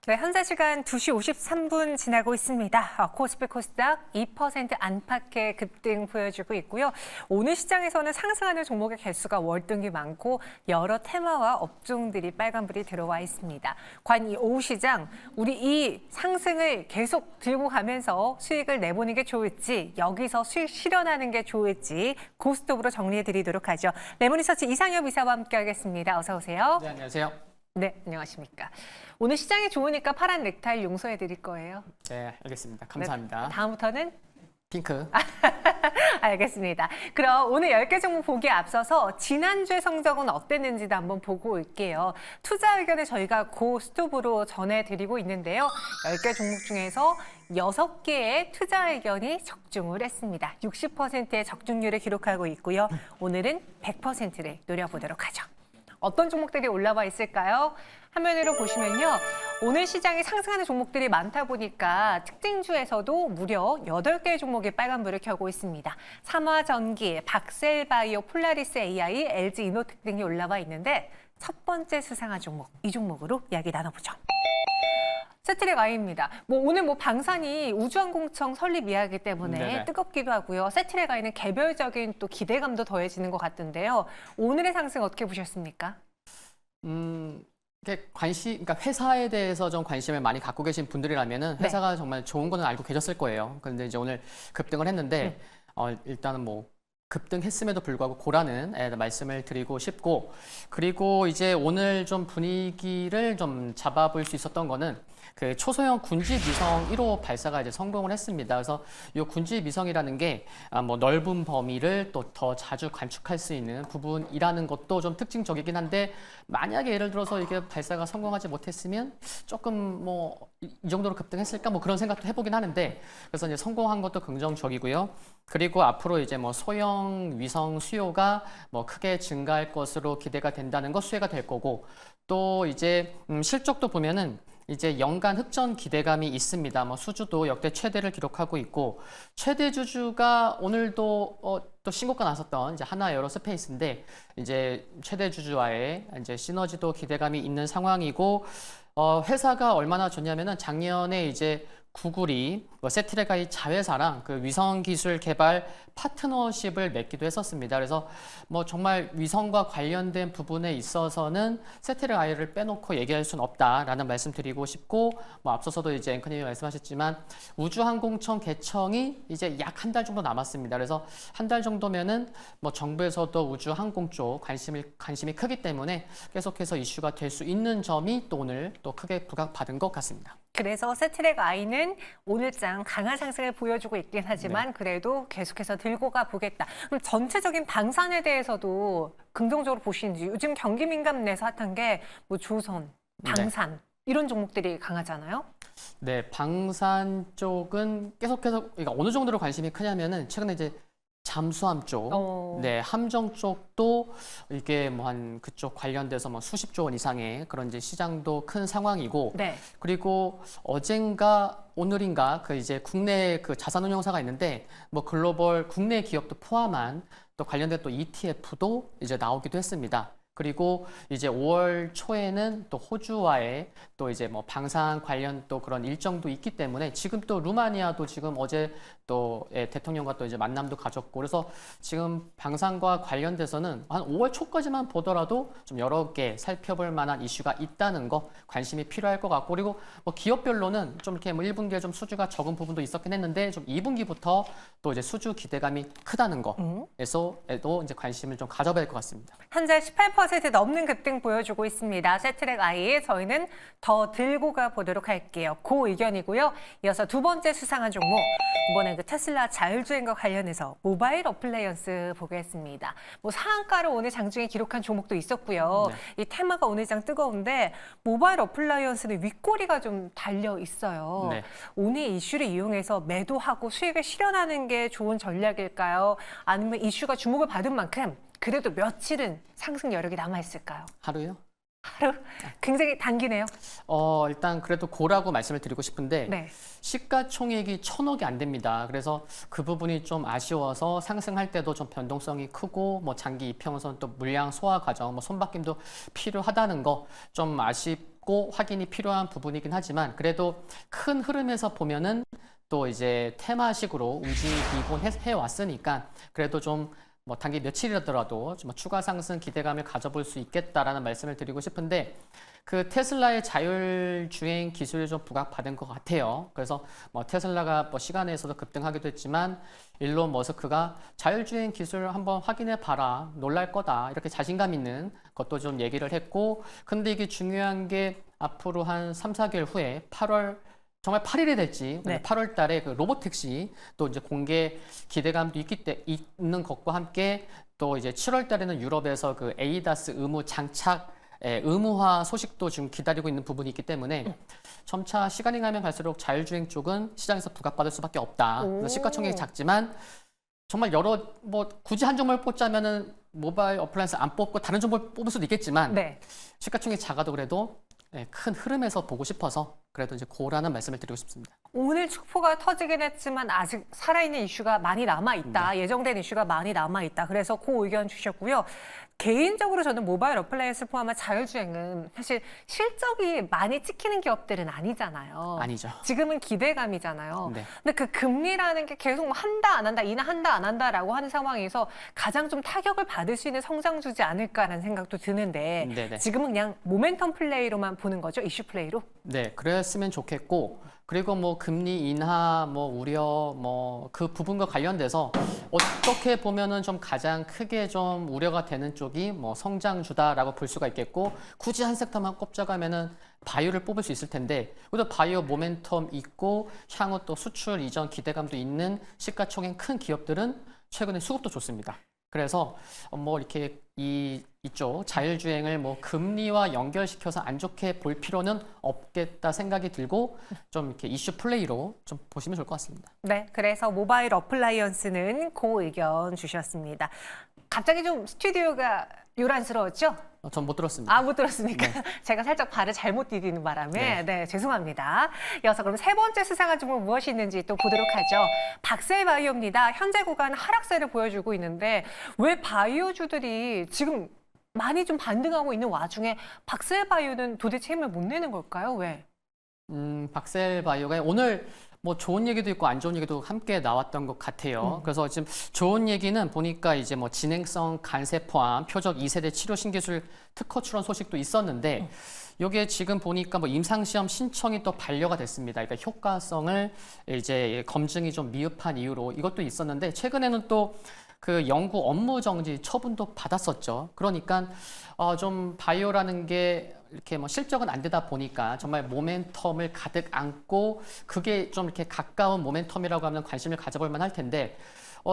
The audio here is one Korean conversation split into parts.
네, 현재 시간 2시 53분 지나고 있습니다. 코스피 코스닥 2% 안팎의 급등 보여주고 있고요. 오늘 시장에서는 상승하는 종목의 개수가 월등히 많고 여러 테마와 업종들이 빨간불이 들어와 있습니다. 과연 이 오후 시장 우리 이 상승을 계속 들고 가면서 수익을 내보는 게 좋을지 여기서 수익 실현하는 게 좋을지 고스톱으로 정리해 드리도록 하죠. 레몬리서치 이상엽 이사와 함께하겠습니다. 어서 오세요. 네, 안녕하세요. 네, 안녕하십니까. 오늘 시장이 좋으니까 파란 넥타이 용서해 드릴 거예요. 네, 알겠습니다. 감사합니다. 네, 다음부터는? 핑크. 알겠습니다. 그럼 오늘 10개 종목 보기에 앞서서 지난주의 성적은 어땠는지도 한번 보고 올게요. 투자 의견을 저희가 고스톱으로 전해드리고 있는데요. 10개 종목 중에서 6개의 투자 의견이 적중을 했습니다. 60%의 적중률을 기록하고 있고요. 오늘은 100%를 노려보도록 하죠. 어떤 종목들이 올라와 있을까요? 화면으로 보시면요. 오늘 시장에 상승하는 종목들이 많다 보니까 특징주에서도 무려 8개의 종목이 빨간불을 켜고 있습니다. 삼화전기, 박셀바이오, 폴라리스 AI, LG 이노텍 등이 올라와 있는데 첫 번째 수상한 종목, 이 종목으로 이야기 나눠보죠. 세트랙 I입니다. 오늘 방산이 우주항공청 설립 이야기 때문에 네네. 뜨겁기도 하고요. 세트랙 I는 개별적인 또 기대감도 더해지는 것 같은데요. 오늘의 상승 어떻게 보셨습니까? 이게 그러니까 회사에 대해서 좀 관심을 많이 갖고 계신 분들이라면은 회사가 정말 좋은 거는 알고 계셨을 거예요. 그런데 이제 오늘 급등을 했는데 일단은 급등했음에도 불구하고 고라는 말씀을 드리고 싶고, 그리고 이제 오늘 좀 분위기를 좀 잡아볼 수 있었던 거는 그 초소형 군지 위성 1호 발사가 이제 성공을 했습니다. 그래서 이 군지 위성이라는 게 넓은 범위를 또 더 자주 관측할 수 있는 부분이라는 것도 좀 특징적이긴 한데, 만약에 예를 들어서 이게 발사가 성공하지 못했으면 조금 이 정도로 급등했을까 그런 생각도 해보긴 하는데, 그래서 이제 성공한 것도 긍정적이고요. 그리고 앞으로 이제 소형 위성 수요가 크게 증가할 것으로 기대가 된다는 것, 수혜가 될 거고, 또 이제 실적도 보면은 이제 연간 흑전 기대감이 있습니다. 수주도 역대 최대를 기록하고 있고, 최대 주주가 오늘도 또 신고가 나섰던 이제 하나 에어로스페이스인데, 이제 최대 주주와의 이제 시너지도 기대감이 있는 상황이고, 회사가 얼마나 좋냐면은 작년에 이제 구글이 세트랙 I 자회사랑 그 위성 기술 개발 파트너십을 맺기도 했었습니다. 그래서 정말 위성과 관련된 부분에 있어서는 세트랙 I를 빼놓고 얘기할 수는 없다라는 말씀 드리고 싶고, 앞서서도 이제 앵커님이 말씀하셨지만 우주항공청 개청이 이제 약 한 달 정도 남았습니다. 그래서 한 달 정도면은 정부에서도 우주항공 쪽 관심이 크기 때문에 계속해서 이슈가 될 수 있는 점이 또 오늘 또 크게 부각받은 것 같습니다. 그래서 세트랙 I는 오늘장 강한 상승을 보여주고 있긴 하지만 그래도 계속해서 들고 가 보겠다. 그럼 전체적인 방산에 대해서도 긍정적으로 보시는지, 요즘 경기 민감 내에서 핫한 게 조선, 방산 이런 종목들이 강하잖아요. 네, 방산 쪽은 계속해서 그러니까 어느 정도로 관심이 크냐면은 최근에 이제 잠수함 쪽, 함정 쪽도 이게 그쪽 관련돼서 수십조 원 이상의 그런 이제 시장도 큰 상황이고, 그리고 어젠가 오늘인가 그 이제 국내 그 자산운용사가 있는데 글로벌 국내 기업도 포함한 또 관련된 또 ETF도 이제 나오기도 했습니다. 그리고 이제 5월 초에는 또 호주와의 또 이제 방산 관련 또 그런 일정도 있기 때문에, 지금 또 루마니아도 지금 어제 또 대통령과 또 이제 만남도 가졌고, 그래서 지금 방산과 관련돼서는 한 5월 초까지만 보더라도 좀 여러 개 살펴볼 만한 이슈가 있다는 거, 관심이 필요할 것 같고, 그리고 기업별로는 좀 이렇게 1분기에 좀 수주가 적은 부분도 있었긴 했는데 좀 2분기부터 또 이제 수주 기대감이 크다는 거에서도 이제 관심을 좀 가져봐야 될 것 같습니다. 현재 18% 넘는 급등 보여주고 있습니다. 세트랙 I, 저희는 더 들고 가 보도록 할게요. 그 의견이고요. 이어서 두 번째 수상한 종목, 이번엔 그 테슬라 자율주행과 관련해서 모바일 어플라이언스 보겠습니다. 상한가를 오늘 장중에 기록한 종목도 있었고요. 이 테마가 오늘 장 뜨거운데 모바일 어플라이언스는 윗꼬리가 좀 달려 있어요. 오늘 이슈를 이용해서 매도하고 수익을 실현하는 게 좋은 전략일까요? 아니면 이슈가 주목을 받은 만큼 그래도 며칠은 상승 여력이 남아있을까요? 하루요? 하루? 굉장히 단기네요. 일단 그래도 고라고 말씀을 드리고 싶은데 시가총액이 1,000억이 안 됩니다. 그래서 그 부분이 좀 아쉬워서 상승할 때도 좀 변동성이 크고 장기 입형선 또 물량 소화 과정 손바뀜도 필요하다는 거 좀 아쉽고, 없고 확인이 필요한 부분이긴 하지만 그래도 큰 흐름에서 보면은 또 이제 테마식으로 움직이곤 해왔으니까 그래도 좀 뭐 단기 며칠이라더라도 좀 추가 상승 기대감을 가져볼 수 있겠다라는 말씀을 드리고 싶은데 그 테슬라의 자율주행 기술이 좀 부각받은 것 같아요. 그래서 뭐 테슬라가 뭐 시간에서도 급등하기도 했지만 일론 머스크가 자율주행 기술 한번 확인해 봐라, 놀랄 거다 이렇게 자신감 있는 것도 좀 얘기를 했고 근데 이게 중요한 게 앞으로 한 3, 4개월 후에 8월 정말 8일이 될지 네. 8월 달에 그 로봇 택시 또 이제 공개 기대감도 있는 것과 함께 또 이제 7월 달에는 유럽에서 그 에이다스 의무 장착 의무화 소식도 지금 기다리고 있는 부분이 있기 때문에 점차 시간이 가면 갈수록 자율주행 쪽은 시장에서 부각받을 수밖에 없다. 그래서 시가총액이 작지만 정말 여러 뭐 굳이 한 종목을 뽑자면은 모바일 어플라이언스 안 뽑고 다른 종목을 뽑을 수도 있겠지만 네. 시가총액이 작아도 그래도 큰 흐름에서 보고 싶어서 그래도 이제 고라는 말씀을 드리고 싶습니다. 오늘 축포가 터지긴 했지만 아직 살아있는 이슈가 많이 남아있다. 예정된 이슈가 많이 남아있다. 그래서 그 의견 주셨고요. 개인적으로 저는 모바일 어플라이언스 포함한 자율주행은 사실 실적이 많이 찍히는 기업들은 아니잖아요. 아니죠. 지금은 기대감이잖아요. 네. 근데 그 금리라는 게 계속 뭐 한다 안 한다 인하한다 안 한다라고 하는 상황에서 가장 좀 타격을 받을 수 있는 성장주지 않을까라는 생각도 드는데 네네. 지금은 그냥 모멘텀 플레이로만 보는 거죠. 이슈 플레이로. 네, 그랬으면 좋겠고 그리고 뭐 금리 인하 뭐 우려 뭐 그 부분과 관련돼서 어떻게 보면은 좀 가장 크게 좀 우려가 되는 쪽이 뭐 성장주다라고 볼 수가 있겠고 굳이 한 섹터만 꼽자가면은 바이오를 뽑을 수 있을 텐데 그래도 바이오 모멘텀 있고 향후 또 수출 이전 기대감도 있는 시가총액 큰 기업들은 최근에 수급도 좋습니다. 그래서 뭐 이렇게 이쪽 자율주행을 뭐 금리와 연결시켜서 안 좋게 볼 필요는 없겠다 생각이 들고 좀 이렇게 이슈 플레이로 좀 보시면 좋을 것 같습니다. 네, 그래서 모바일 어플라이언스는 그 의견 주셨습니다. 갑자기 좀 스튜디오가 요란스러웠죠? 전 못 들었습니다. 아, 못 들었습니까? 네. 제가 살짝 발을 잘못 디디는 바람에 네. 죄송합니다. 이어서 그럼 세 번째 수상한 종목 무엇이 있는지 또 보도록 하죠. 박셀바이오입니다. 현재 구간 하락세를 보여주고 있는데 왜 바이오주들이 지금 많이 좀 반등하고 있는 와중에 박셀바이오는 도대체 힘을 못 내는 걸까요? 왜? 박셀바이오가 오늘 뭐 좋은 얘기도 있고 안 좋은 얘기도 함께 나왔던 것 같아요. 그래서 지금 좋은 얘기는 보니까 이제 뭐 진행성 간세 포함 표적 2세대 치료 신기술 특허 출원 소식도 있었는데 이게 지금 보니까 뭐 임상시험 신청이 또 반려가 됐습니다. 그러니까 효과성을 이제 검증이 좀 미흡한 이유로 이것도 있었는데 최근에는 또 그 연구 업무 정지 처분도 받았었죠. 그러니까 좀 바이오라는 게 이렇게 뭐 실적은 안 되다 보니까 정말 모멘텀을 가득 안고 그게 좀 이렇게 가까운 모멘텀이라고 하면 관심을 가져볼 만할 텐데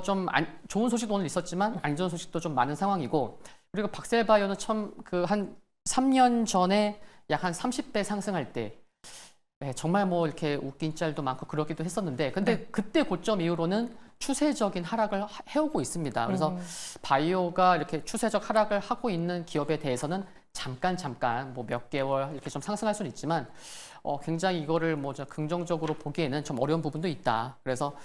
좀 좋은 소식도 오늘 있었지만 안 좋은 소식도 좀 많은 상황이고 그리고 박셀바이오는 참 그 한 3년 전에 약 한 30배 상승할 때 정말 뭐 이렇게 웃긴 짤도 많고 그러기도 했었는데 근데 그때 고점 이후로는 추세적인 하락을 해오고 있습니다. 그래서 바이오가 이렇게 추세적 하락을 하고 있는 기업에 대해서는 잠깐 뭐 몇 개월 이렇게 좀 상승할 수는 있지만 굉장히 이거를 뭐 긍정적으로 보기에는 좀 어려운 부분도 있다. 그래서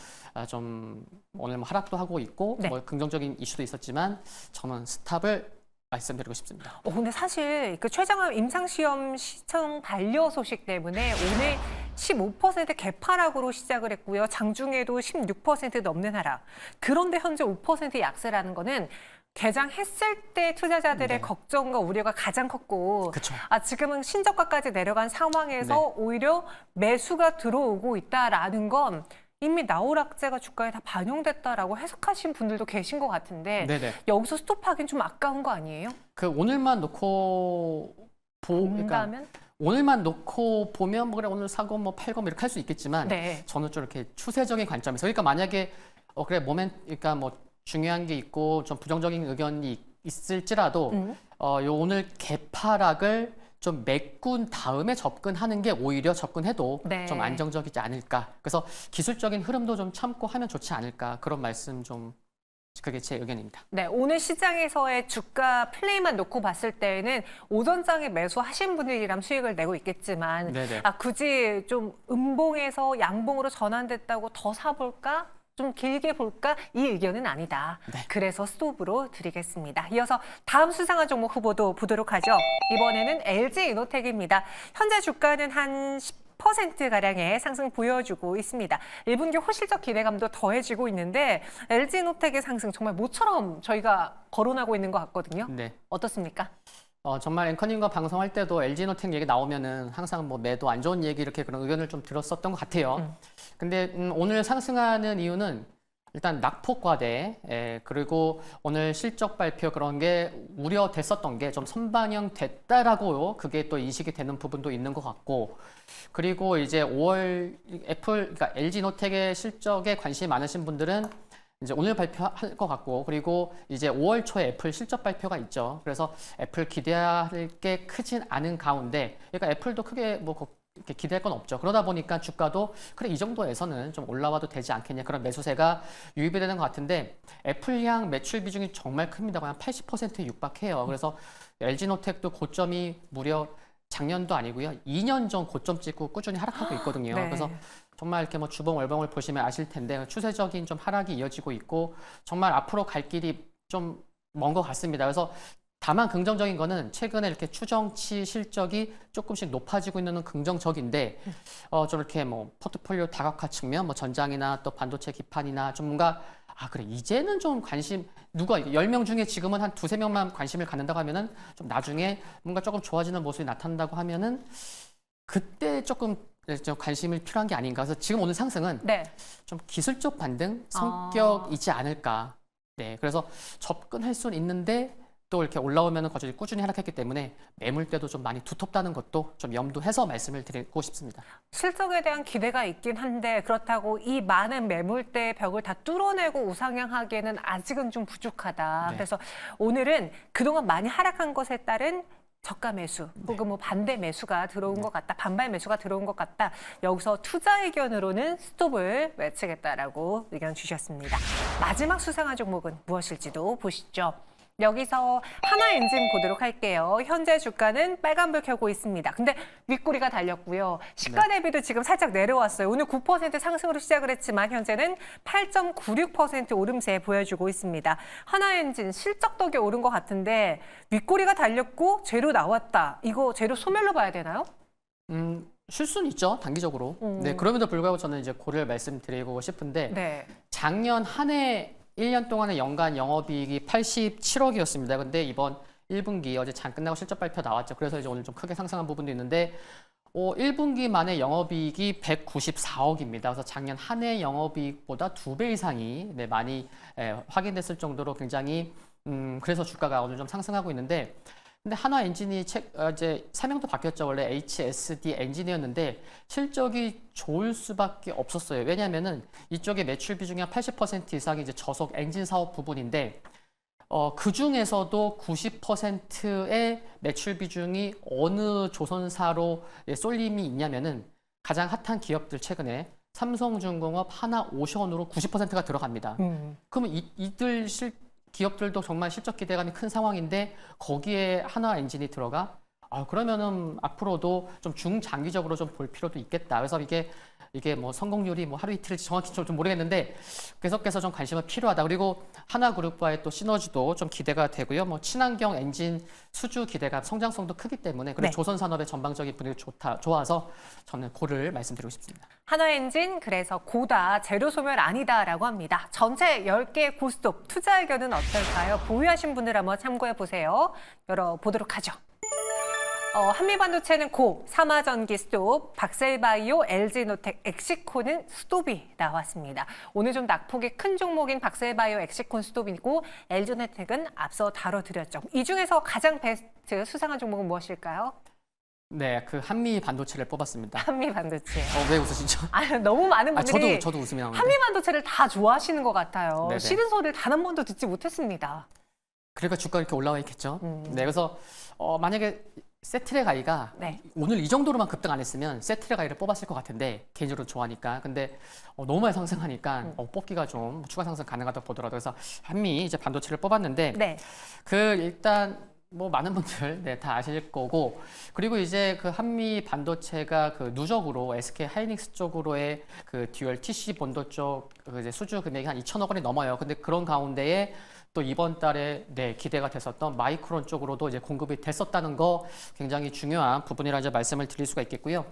좀 오늘 뭐 하락도 하고 있고 네. 뭐 긍정적인 이슈도 있었지만 저는 스탑을 말씀드리고 싶습니다. 근데 사실 그 최장암 임상시험 시청 반려 소식 때문에 오늘 15% 개파락으로 시작을 했고요. 장중에도 16% 넘는 하락. 그런데 현재 5% 약세라는 거는 개장했을 때 투자자들의 네. 걱정과 우려가 가장 컸고 그쵸. 지금은 신저가까지 내려간 상황에서 네. 오히려 매수가 들어오고 있다라는 건 이미 나오락제가 주가에 다 반영됐다라고 해석하신 분들도 계신 것 같은데 네네. 여기서 스톱하기는 좀 아까운 거 아니에요? 그 오늘만 놓고 그러니까 본다면? 오늘만 놓고 보면 뭐 그래 오늘 사고 뭐 팔고 뭐 이렇게 할 수 있겠지만 네. 저는 좀 이렇게 추세적인 관점에서 그러니까 만약에 그래 그러니까 뭐 중요한 게 있고 좀 부정적인 의견이 있을지라도 요 오늘 개파락을 좀 메꾼 다음에 접근하는 게 오히려 접근해도 네. 좀 안정적이지 않을까. 그래서 기술적인 흐름도 좀 참고 하면 좋지 않을까. 그런 말씀 좀 그게 제 의견입니다. 네, 오늘 시장에서의 주가 플레이만 놓고 봤을 때에는 오전장에 매수하신 분들이라면 수익을 내고 있겠지만 네네. 굳이 좀 음봉에서 양봉으로 전환됐다고 더 사볼까? 좀 길게 볼까? 이 의견은 아니다. 네. 그래서 스톱으로 드리겠습니다. 이어서 다음 수상한 종목 후보도 보도록 하죠. 이번에는 LG이노텍입니다. 현재 주가는 한 10%가량의 상승 보여주고 있습니다. 1분기 호실적 기대감도 더해지고 있는데 LG이노텍의 상승 정말 모처럼 저희가 거론하고 있는 것 같거든요. 네. 어떻습니까? 정말 앵커님과 방송할 때도 LG노텍 얘기 나오면은 항상 뭐 매도 안 좋은 얘기 이렇게 그런 의견을 좀 들었었던 것 같아요. 근데 오늘 상승하는 이유는 일단 낙폭 과대, 그리고 오늘 실적 발표 그런 게 우려됐었던 게 좀 선반영 됐다라고 그게 또 인식이 되는 부분도 있는 것 같고, 그리고 이제 5월 그러니까 LG노텍의 실적에 관심이 많으신 분들은 이제 오늘 발표할 것 같고, 그리고 이제 5월 초에 애플 실적 발표가 있죠. 그래서 애플 기대할 게 크진 않은 가운데, 그러니까 애플도 크게 뭐 이렇게 기대할 건 없죠. 그러다 보니까 주가도 그래 이 정도에서는 좀 올라와도 되지 않겠냐, 그런 매수세가 유입이 되는 것 같은데, 애플향 매출 비중이 정말 큽니다. 거의 한 80%에 육박해요. 그래서 LG노텍도 고점이 무려 작년도 아니고요, 2년 전 고점 찍고 꾸준히 하락하고 있거든요. 네. 그래서 정말 이렇게 뭐 주봉 월봉을 보시면 아실 텐데 추세적인 좀 하락이 이어지고 있고, 정말 앞으로 갈 길이 좀 먼 것 같습니다. 그래서 다만 긍정적인 거는 최근에 이렇게 추정치 실적이 조금씩 높아지고 있는 긍정적인데, 좀 이렇게 뭐 포트폴리오 다각화 측면, 뭐 전장이나 또 반도체 기판이나 좀 뭔가 그래 이제는 좀 관심, 누가 10명 중에 지금은 한 두세 명만 관심을 갖는다고 하면은 좀 나중에 뭔가 조금 좋아지는 모습이 나타난다고 하면은 그때 조금 좀 관심이 필요한 게 아닌가. 그래서 지금 오늘 상승은 네. 좀 기술적 반등 성격이지 않을까. 네, 그래서 접근할 수는 있는데 또 이렇게 올라오면은 꾸준히 하락했기 때문에 매물대도 좀 많이 두텁다는 것도 좀 염두해서 말씀을 드리고 싶습니다. 실적에 대한 기대가 있긴 한데 그렇다고 이 많은 매물대의 벽을 다 뚫어내고 우상향하기에는 아직은 좀 부족하다. 네. 그래서 오늘은 그동안 많이 하락한 것에 따른 저가 매수 혹은 뭐 반대 매수가 들어온 것 같다, 반발 매수가 들어온 것 같다. 여기서 투자 의견으로는 스톱을 외치겠다라고 의견 주셨습니다. 마지막 수상한 종목은 무엇일지도 보시죠. 여기서 하나엔진 보도록 할게요. 현재 주가는 빨간불 켜고 있습니다. 근데 윗꼬리가 달렸고요. 시가 대비도 지금 살짝 내려왔어요. 오늘 9% 상승으로 시작을 했지만 현재는 8.96% 오름세 보여주고 있습니다. 하나엔진 실적 덕에 오른 것 같은데 윗꼬리가 달렸고 재료 나왔다. 이거 재료 소멸로 봐야 되나요? 쉴 수는 있죠, 단기적으로. 네, 그럼에도 불구하고 저는 이제 고를 말씀드리고 싶은데, 네. 작년 한 해 1년 동안의 연간 영업이익이 87억이었습니다. 근데 이번 1분기 어제 장 끝나고 실적 발표 나왔죠. 그래서 이제 오늘 좀 크게 상승한 부분도 있는데, 1분기 만에 영업이익이 194억입니다. 그래서 작년 한 해 영업이익보다 2배 이상이 많이 확인됐을 정도로 굉장히 그래서 주가가 오늘 좀 상승하고 있는데, 근데 한화 엔진이 이제 사명도 바뀌었죠. 원래 HSD 엔진이었는데 실적이 좋을 수밖에 없었어요. 왜냐하면은 이쪽에 매출 비중이 한 80% 이상이 이제 저속 엔진 사업 부분인데, 그 중에서도 90%의 매출 비중이 어느 조선사로 쏠림이 있냐면은 가장 핫한 기업들, 최근에 삼성중공업, 하나오션으로 90%가 들어갑니다. 그러면 이들 기업들도 정말 실적 기대감이 큰 상황인데 거기에 하나 엔진이 들어가? 그러면은 앞으로도 좀 중장기적으로 좀 볼 필요도 있겠다. 그래서 이게 뭐 성공률이 뭐 하루 이틀 정확히 좀 모르겠는데 계속해서 좀 관심은 필요하다. 그리고 하나그룹과의 또 시너지도 좀 기대가 되고요. 뭐 친환경 엔진 수주 기대감, 성장성도 크기 때문에, 그리고 네. 조선산업의 전방적인 분위기 좋아서 저는 고를 말씀드리고 싶습니다. 하나엔진 그래서 고다, 재료 소멸 아니다라고 합니다. 전체 10개 고스톱 투자 의견은 어떨까요? 보유하신 분들 한번 참고해 보세요. 열어보도록 하죠. 한미반도체는 고, 삼화전기 스톱, 박셀바이오, LG노텍, 엑시콘은 스톱이 나왔습니다. 오늘 좀 낙폭이 큰 종목인 박셀바이오, 엑시콘 스톱이고 LG노텍은 앞서 다뤄드렸죠. 이 중에서 가장 베스트 수상한 종목은 무엇일까요? 네, 그 한미 반도체를 뽑았습니다. 한미반도체. 왜 웃으시죠? 너무 많은 분들이 저도 웃음이 나오는데. 한미반도체를 다 좋아하시는 것 같아요. 네네. 싫은 소리를 단 한 번도 듣지 못했습니다. 그러니까 주가가 이렇게 올라와 있겠죠. 네, 그래서 만약에 세트레가이가 네. 오늘 이 정도로만 급등 안 했으면 세트레가이를 뽑았을 것 같은데, 개인적으로 좋아하니까. 근데 너무 많이 상승하니까 뽑기가 좀 추가 상승 가능하다고 보더라고요. 그래서 한미 이제 반도체를 뽑았는데, 네. 일단 뭐 많은 분들 다 아실 거고, 그리고 이제 그 한미 반도체가 그 누적으로 SK 하이닉스 쪽으로의 그 듀얼 TC 본도 쪽 그 이제 수주 금액이 한 2천억 원이 넘어요. 근데 그런 가운데에 또 이번 달에 기대가 됐었던 마이크론 쪽으로도 이제 공급이 됐었다는 거 굉장히 중요한 부분이라 이제 말씀을 드릴 수가 있겠고요.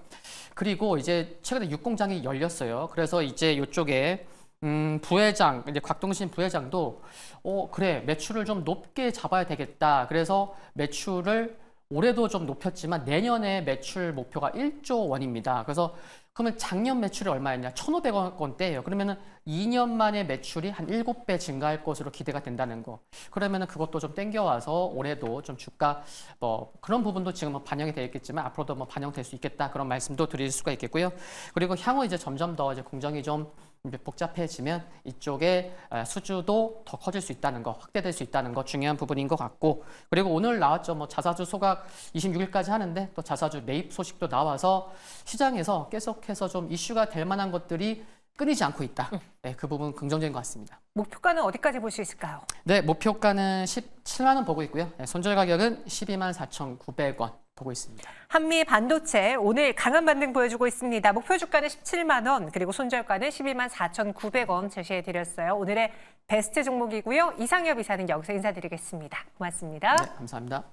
그리고 이제 최근에 육공장이 열렸어요. 그래서 이제 이쪽에 부회장, 이제 곽동신 부회장도 그래, 매출을 좀 높게 잡아야 되겠다. 그래서 매출을 올해도 좀 높였지만 내년에 매출 목표가 1조 원입니다. 그래서 그러면 작년 매출이 얼마였냐? 1,500억 원대예요. 그러면은 2년 만에 매출이 한 7배 증가할 것으로 기대가 된다는 거. 그러면은 그것도 좀 땡겨와서 올해도 좀 주가 뭐 그런 부분도 지금 뭐 반영이 되어 있겠지만 앞으로도 뭐 반영될 수 있겠다. 그런 말씀도 드릴 수가 있겠고요. 그리고 향후 이제 점점 더 이제 공정이 좀 이제 복잡해지면 이쪽에 수주도 더 커질 수 있다는 거, 확대될 수 있다는 거 중요한 부분인 것 같고, 그리고 오늘 나왔죠. 뭐 자사주 소각 26일까지 하는데 또 자사주 매입 소식도 나와서 시장에서 계속해서 좀 이슈가 될 만한 것들이 끊이지 않고 있다. 네, 그 부분 긍정적인 것 같습니다. 목표가는 어디까지 볼 수 있을까요? 네, 목표가는 17만 원 보고 있고요. 네, 손절 가격은 12만 4,900원 보고 있습니다. 한미 반도체 오늘 강한 반등 보여주고 있습니다. 목표 주가는 17만 원, 그리고 손절가는 12만 4,900원 제시해드렸어요. 오늘의 베스트 종목이고요. 이상엽 이사는 여기서 인사드리겠습니다. 고맙습니다. 네, 감사합니다.